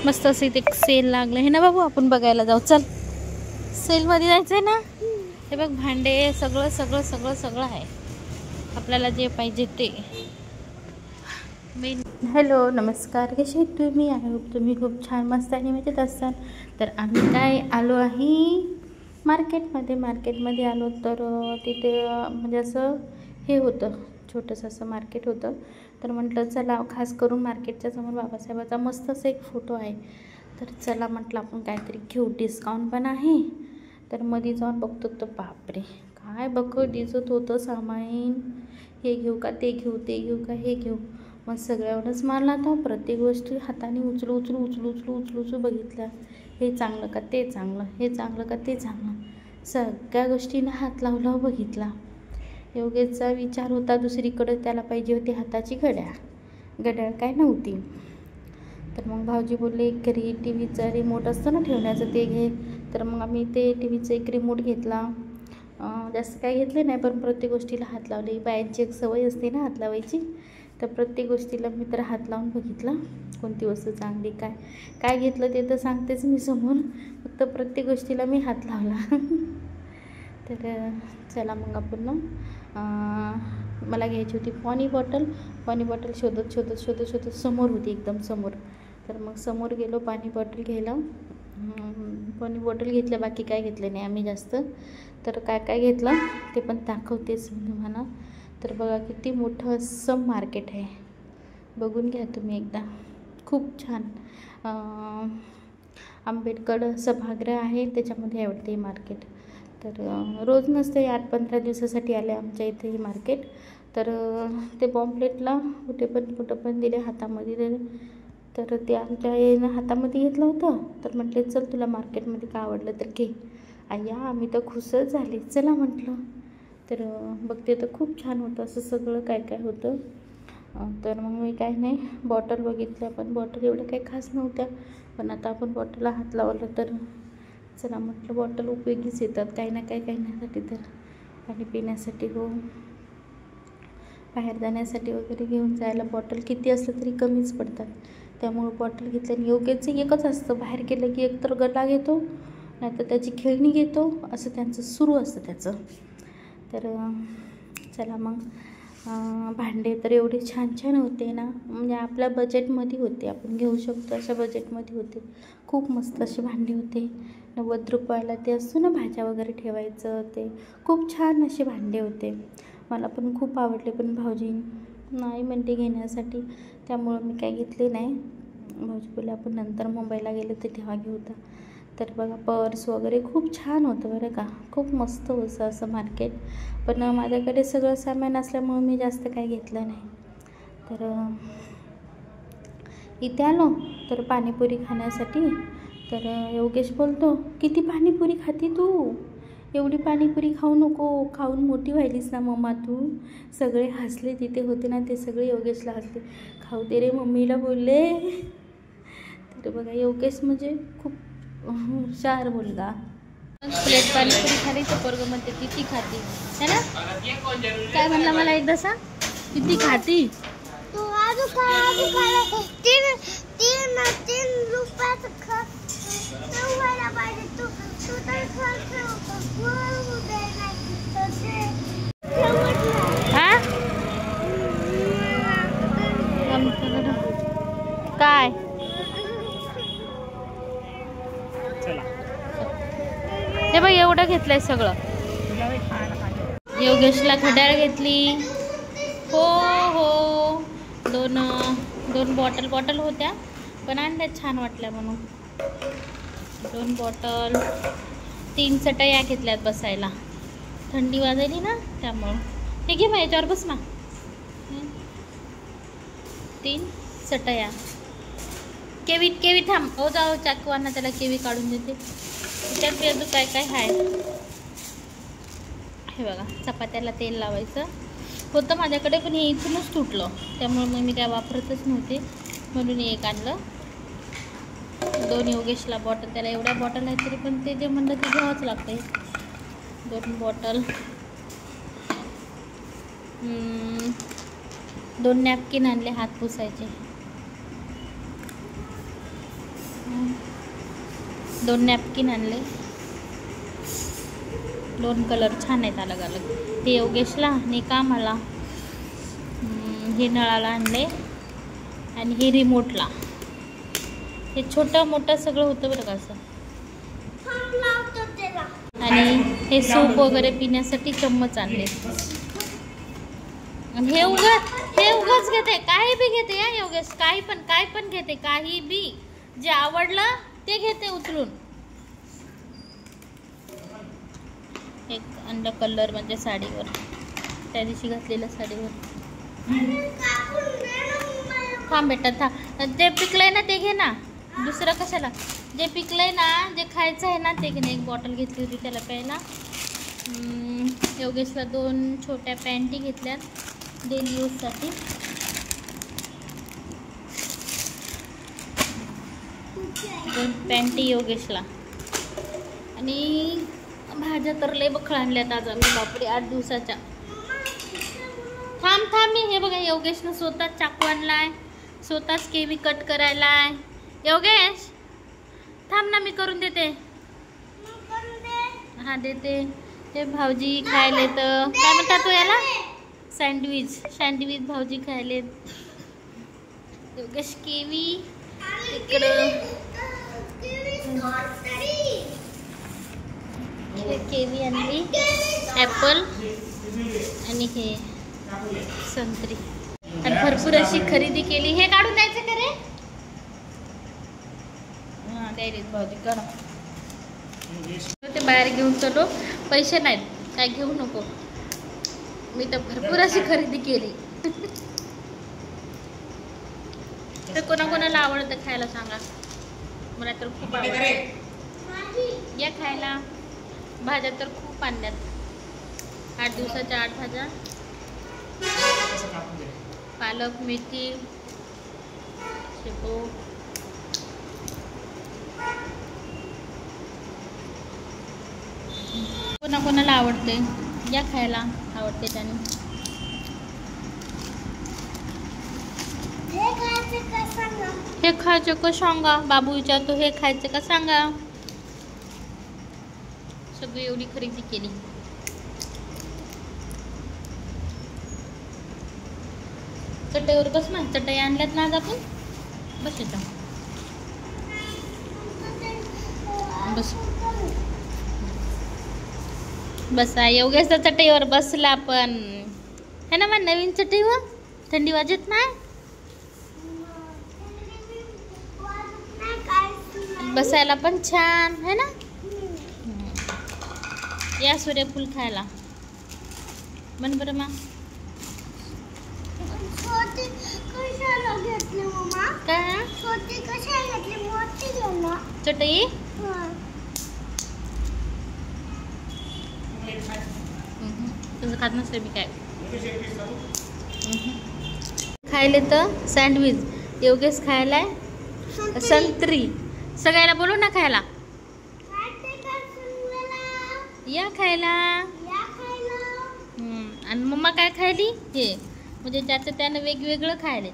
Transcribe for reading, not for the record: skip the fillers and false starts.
मस्त असं इथे सेल लागलं हे ना बाबू, आपण बघायला जाऊ. चल, सेलमध्ये जायचं आहे ना. हे बघ, भांडे सगळं सगळं सगळं सगळं आहे, आपल्याला जे पाहिजे ते. हॅलो, नमस्कार, कसे आहेत तुम्ही? आय होप तुम्ही खूप छान मस्त आणि मजेत असाल. तर आम्ही काय आलो आहे मार्केटमध्ये आलो. तर तिथे म्हणजे असं हे होतं, छोटंसं असं मार्केट होतं. तर म्हटलं चला, खास करून मार्केटच्या समोर बाबासाहेबाचा मस्त असं एक फोटो आहे. तर चला म्हटलं आपण काहीतरी घेऊ, डिस्काउंट पण आहे. तर मध्ये जाऊन बघतो तर बापरे, काय बघ दिसत होतं सामान. हे घेऊ का ते घेऊ, ते घेऊ का हे घेऊ. मग सगळ्यावरच मारला तो. प्रत्येक गोष्टी हाताने उचलू बघितल्या. हे चांगलं का ते चांगलं, हे चांगलं का ते चांगलं, सगळ्या गोष्टींना हात लावला बघितला. योगेशचा विचार होता दुसरीकडे, त्याला पाहिजे होती हाताची घड्याळ काय नव्हती. तर मग भाऊजी बोलले, घरी टी व्हीचा रिमोट असतं ना ठेवण्याचं, ते घे. तर मग आम्ही ते टी व्हीचं एक रिमोट घेतला. जास्त काय घेतले नाही, पण प्रत्येक गोष्टीला हात लावले. बायांची एक सवय असते ना हात लावायची. तर प्रत्येक गोष्टीला मी तर हात लावून बघितला, कोणती वस्तू चांगली, काय घेतलं ते तर सांगतेच मी समोर. फक्त प्रत्येक गोष्टीला मी हात लावला. तर चला मग आपण मला घ्यायची होती पाणी बॉटल शोधत समोर होती, एकदम समोर. तर मग समोर गेलो पाणी बॉटल घ्यायला. पाणी बॉटल घेतलं, बाकी काय घेतलं नाही आम्ही जास्त. तर काय घेतलं ते पण दाखवतेच मी तुम्हाला. तर बघा किती मोठं असं मार्केट आहे, बघून घ्या तुम्ही एकदा, खूप छान. आंबेडकर सभागृह आहे, त्याच्यामध्ये आवडते हे मार्केट. तर रोज नसते, 8-15 दिवसासाठी आले आमच्या इथे हे मार्केट. तर ते पॉम्पलेटला कुठं पण दिले हातामध्ये दिले. तर ते आमच्या हातामध्ये घेतलं होतं. तर म्हटले चल तुला मार्केटमध्ये काय आवडलं तर घे. आया, आम्ही तर खुशच झाले, चला म्हटलं. तर बघते तर खूप छान होतं असं सगळं काय होतं. तर मग मी काय नाही, बॉटल बघितल्या, पण बॉटल एवढ्या काही खास नव्हत्या. पण आता आपण बॉटलला हात लावलं तर चला म्हटलं, बॉटल उपयोगीच येतात काही ना काही तर पाणी पिण्यासाठी हो, बाहेर जाण्यासाठी वगैरे घेऊन जायला बॉटल किती असलं तरी कमीच पडतात. त्यामुळं बॉटल घेतल्याने योग्यचं एकच असतं, बाहेर गेलं की एकतर गला घेतो, नाहीतर त्याची खेळणी घेतो, असं त्यांचं सुरू असतं त्याचं. तर चला मग, भांडे तर एवढे छान होते ना, म्हणजे आपल्या बजेटमध्ये होते, आपण घेऊ शकतो अशा बजेटमध्ये होते. खूप मस्त असे भांडे होते. 90 रुपयाला ते असतो ना भाज्या वगैरे ठेवायचं, ते खूप छान असे भांडे होते. मला पण खूप आवडले, पण भाऊजी नाही म्हणते घेण्यासाठी, त्यामुळं मी काही घेतले नाही. भाऊजी बोलले आपण नंतर मुंबईला गेले तर तेव्हा घेऊ. तर बघा पर्स वगैरे खूप छान होतं बरं का, खूप मस्त होतं असं मार्केट. पण माझ्याकडे सगळं सामान असल्यामुळं मी जास्त काही घेतलं नाही. तर इथे आलो तर पाणीपुरी खाण्यासाठी. तर योगेश बोलतो, किती पाणीपुरी खाती तू, एवढी पाणीपुरी खाऊ नको, खाऊन मोठी व्हायलीस ना मम्मा तू. सगळे हसले, तिथे होते ना ते सगळे योगेशला हसले, खाऊ दे रे मम्मीला बोलले. तर बघा, योगेश म्हणजे खूप हुशार मुलगा. प्लेट पाणीपुरी खाली तर पोरगं म्हणते किती खाती है ना. काय म्हणला मला एकदा सांग, किती खाती. काय हे बघ, एवढं घेतलंय सगळं. योगेशला घड्याळ घेतली. हो, दोन बॉटल होत्या, पण आणल्या छान वाटल्या म्हणून. 2 बॉटल, 3 चटया घेतल्यात बसायला, थंडी वाजायली ना त्यामुळं. हे घे मग, याच्यावर बस ना. 3 चटया. केवी थांब, हो जाऊ चाकवाना, त्याला केवी काढून देते. त्याच्यात अजून काय आहे. हे बघा, चपात्याला तेल लावायचं होतं माझ्याकडे, पण हे इथूनच तुटलं, त्यामुळे मग मी काय वापरतच नव्हते, म्हणून एक आणलं. 2 योगेशला बॉटल, त्याला एवढ्या बॉटल आहेत तरी पण ते जे म्हणलं ते घ्यावंच लागतं. 2 बॉटल, 2 नॅपकिन आणले हात पुसायचे. 2 नॅपकिन आणले, 2 कलर छान आहेत अलग अलग. हे योगेशला आणि कामाला. हे नळाला आणले आणि हे रिमोटला. हे छोटं मोठं सगळं होतं बरं का असं. आणि हे सूप वगैरे पिण्यासाठी चम्मच आणले. आणि हे उगाच घेते, काही बी घेते या योगेश, काय पण घेते, काही बी जे आवडलं ते घेते उचलून. एक अंडा कलर म्हणजे साडीवर, त्या दिवशी घातलेल्या साडीवर. थांब बेटा थांब, ते पिकलंय ना ते घे ना, दुसरं कशाला. जे पिकलंय ना, जे खायचं आहे ना ते घे. एक बॉटल घेतली होती त्याला प्यायला. योगेशला 2 छोट्या पॅन्टी घेतल्यात डेली यूजसाठी. पॅन्टी योगेशला. आणि भाज्या तर लय बखळ आणल्यात आज आम्ही, बापरे 8 दिवसाच्या. थांब मी हे बघा, योगेशनं स्वतःच चाकू आणलाय, स्वतःच केवी कट करायलाय. योगेश थांब ना, मी करून देते. हा देते. हे भाऊजी खायले तर काय म्हणतात तो याला, सँडविच भाऊजी खायलेत. योगेश केवी इकडं, हे केवी आणली, ॲपल आणि हे संत्री. आणि भरपूर अशी खरेदी केली. हे काढून द्यायचं का रे? हां द्यायलेत भाऊजी, करा. ते बाहेर घेऊन चलो, पैसे नाहीत, काय घेऊ नको. मी तर भरपूर अशी खरेदी केली. तर कोणाकोणाला आवडतं खायला सांगा, मला तर खूप आवडतं. या खायला. भाज्या तर खूप आणल्यात, 8 दिवसाच्या 8 भाज्या. पालक, मेथी, शेपू. कोणाकोणाला आवडते या खायला, आवडते त्याने. हे खायचं का सांगा, बाबू विचारतो हे खायचं का सांगा. सगळी एवढी खरेदी केली. चटईवर बस ना, चटई आणल्यात ना आज आपण. बस येतं, बस बसा. योगेशच्या चटईवर बसला आपण है ना. मग नवीन चटईवर थंडी वाजत नाही, बसायला पण छान है ना. या सूर्यफूल खायला म्हण बरं मा. चटई तुझं खात नसतं मी काय. खायले तर सँडविच, योगेश खायलाय संत्री. सगळ्याला बोलू ना खायला, या खायला. आणि मम्मा काय खायली हे, म्हणजे ज्याचं त्यानं वेगवेगळं खायले.